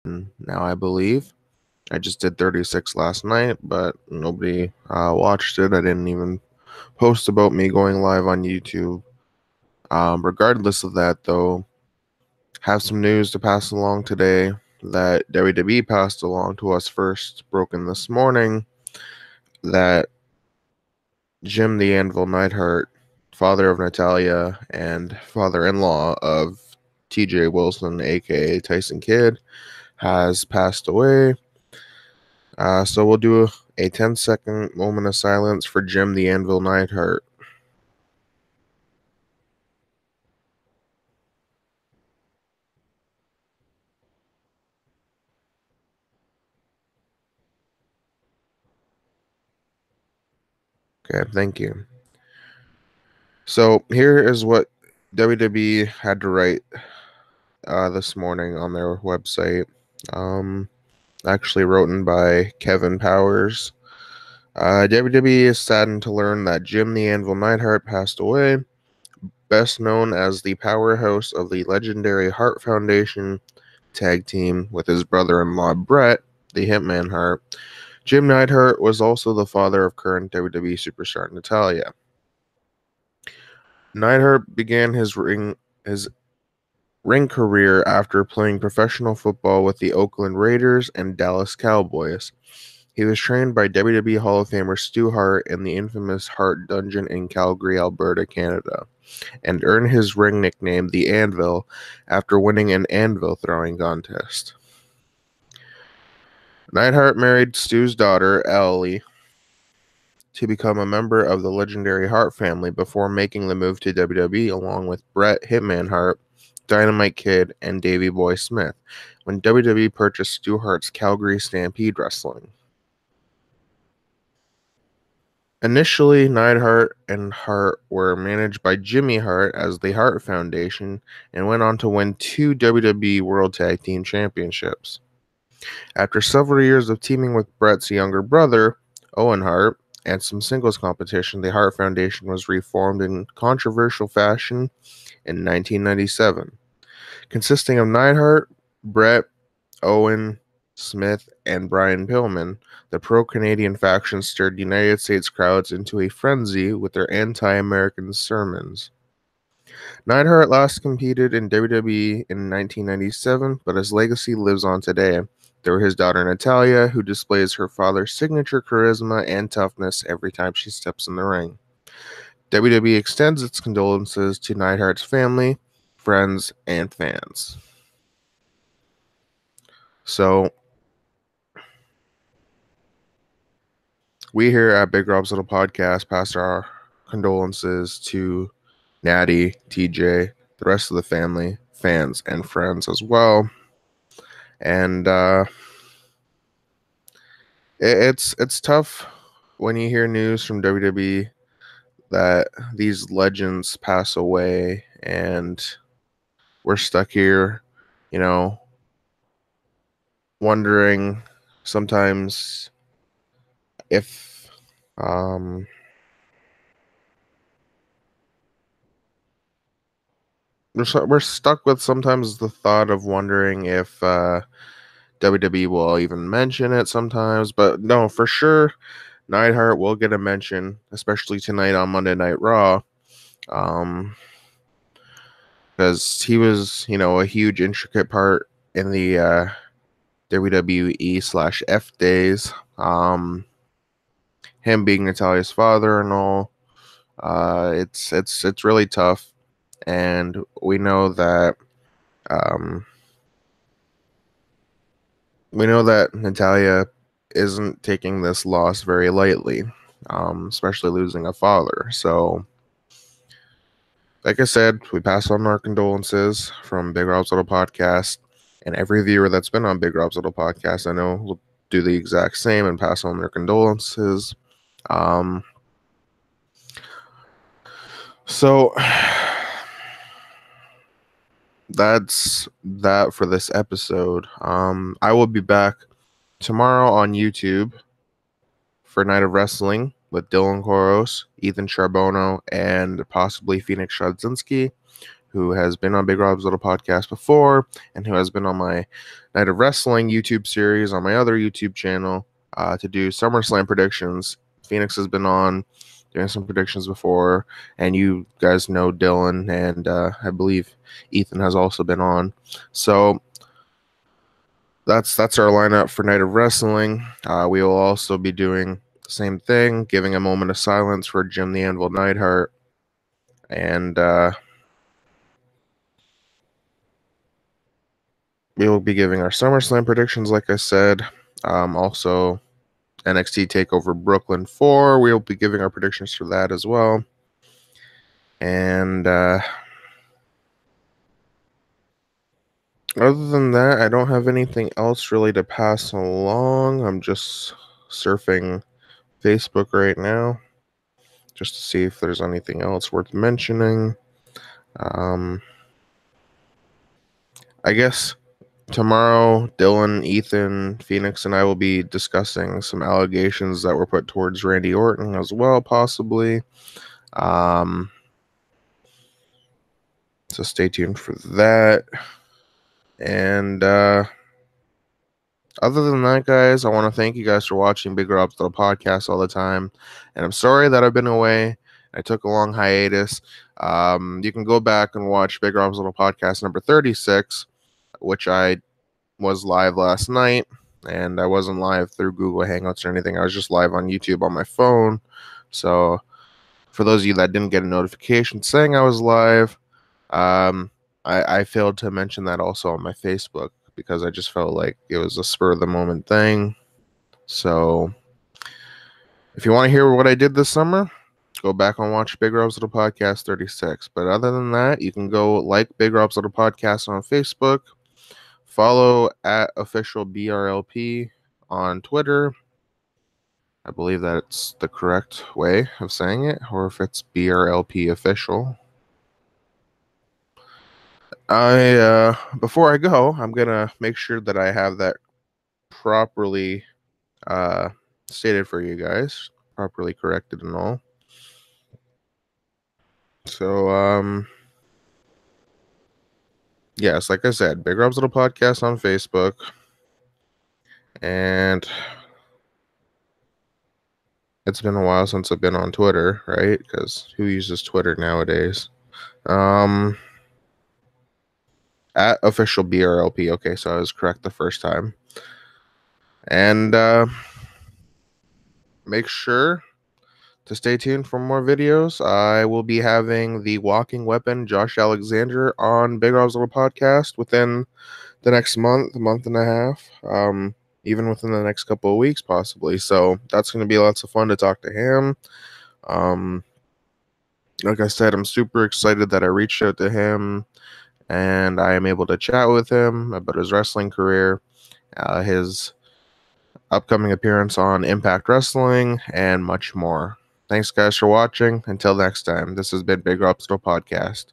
now, I believe. I just did 36 last night, but nobody watched it. I didn't even post about me going live on YouTube. Regardless of that, though, have some news to pass along today that WWE passed along to us first, broken this morning, that Jim the Anvil Neidhart, father of Natalya and father-in-law of TJ Wilson, aka Tyson Kidd, has passed away. So we'll do a 10-second moment of silence for Jim the Anvil Neidhart. Okay, thank you. So here is what WWE had to write this morning on their website. Actually written by Kevin Powers. WWE is saddened to learn that Jim the Anvil Neidhart passed away, best known as the powerhouse of the legendary Hart Foundation tag team with his brother-in-law Bret, the Hitman Hart. Jim Neidhart was also the father of current WWE superstar Natalya. Neidhart began his ring career after playing professional football with the Oakland Raiders and Dallas Cowboys. He was trained by WWE Hall of Famer Stu Hart in the infamous Hart Dungeon in Calgary, Alberta, Canada, and earned his ring nickname the Anvil after winning an anvil throwing contest. Neidhart married Stu's daughter, Ellie, to become a member of the legendary Hart family before making the move to WWE along with Bret Hitman Hart, Dynamite Kid, and Davey Boy Smith when WWE purchased Stu Hart's Calgary Stampede Wrestling. Initially, Neidhart and Hart were managed by Jimmy Hart as the Hart Foundation and went on to win 2 WWE World Tag Team Championships. After several years of teaming with Bret's younger brother, Owen Hart, and some singles competition, the Hart Foundation was reformed in controversial fashion in 1997, consisting of Neidhart, Bret, Owen, Smith, and Brian Pillman. The pro-Canadian faction stirred United States crowds into a frenzy with their anti-American sermons. Neidhart last competed in WWE in 1997, but his legacy lives on today through his daughter Natalya, who displays her father's signature charisma and toughness every time she steps in the ring. WWE extends its condolences to Neidhart's family, friends, and fans. So, we here at Big Rob's Little Podcast pass our condolences to Natty, TJ, the rest of the family, fans, and friends as well. And it's tough when you hear news from WWE that these legends pass away, and we're stuck here, wondering sometimes if we're stuck with sometimes the thought of wondering if WWE will even mention it sometimes, but no, for sure, Neidhart will get a mention, especially tonight on Monday Night Raw, because he was, a huge intricate part in the WWE/F days. Him being Natalya's father and all, it's really tough, and we know that Natalya isn't taking this loss very lightly, especially losing a father. So, like I said, we pass on our condolences from Big Rob's Little Podcast, and every viewer that's been on Big Rob's Little Podcast, I know, will do the exact same and pass on their condolences. So that's that for this episode. I will be back tomorrow on YouTube for Night of Wrestling with Dylan Koros, Ethan Charbonneau, and possibly Phoenix Shadzinski, who has been on Big Rob's Little Podcast before and who has been on my Night of Wrestling YouTube series on my other YouTube channel to do SummerSlam predictions. Phoenix has been on doing some predictions before, and you guys know Dylan, and I believe Ethan has also been on. So that's our lineup for Night of Wrestling. We will also be doing the same thing, giving a moment of silence for Jim the Anvil Neidhart, and we will be giving our SummerSlam predictions, like I said. Also, NXT TakeOver Brooklyn 4, we will be giving our predictions for that as well. And other than that, I don't have anything else really to pass along. I'm just surfing Facebook right now just to see if there's anything else worth mentioning. I guess tomorrow, Dylan, Ethan, Phoenix, and I will be discussing some allegations that were put towards Randy Orton as well, possibly. So stay tuned for that. And other than that, guys, I want to thank you guys for watching Big Rob's Little Podcast all the time. And I'm sorry that I've been away. I took a long hiatus. You can go back and watch Big Rob's Little Podcast number 36, which I was live last night. And I wasn't live through Google Hangouts or anything. I was just live on YouTube on my phone. So for those of you that didn't get a notification saying I was live, I failed to mention that also on my Facebook because I just felt like it was a spur of the moment thing. So if you want to hear what I did this summer, go back and watch Big Rob's Little Podcast 36. But other than that, you can go like Big Rob's Little Podcast on Facebook, follow at official BRLP on Twitter. I believe that's the correct way of saying it, or if it's BRLP official. Before I go, I'm gonna make sure that I have that properly stated for you guys, properly corrected and all. So yes, like I said, Big Rob's Little Podcast on Facebook, and it's been a while since I've been on Twitter, right? Because who uses Twitter nowadays? At official BRLP. Okay, so I was correct the first time. And make sure to stay tuned for more videos. I will be having the walking weapon, Josh Alexander, on Big Rob's Little Podcast within the next month and a half, even within the next couple of weeks, possibly. So that's going to be lots of fun to talk to him. Like I said, I'm super excited that I reached out to him and I am able to chat with him about his wrestling career, his upcoming appearance on Impact Wrestling, and much more. Thanks, guys, for watching. Until next time, this has been Big Rob's Little Podcast.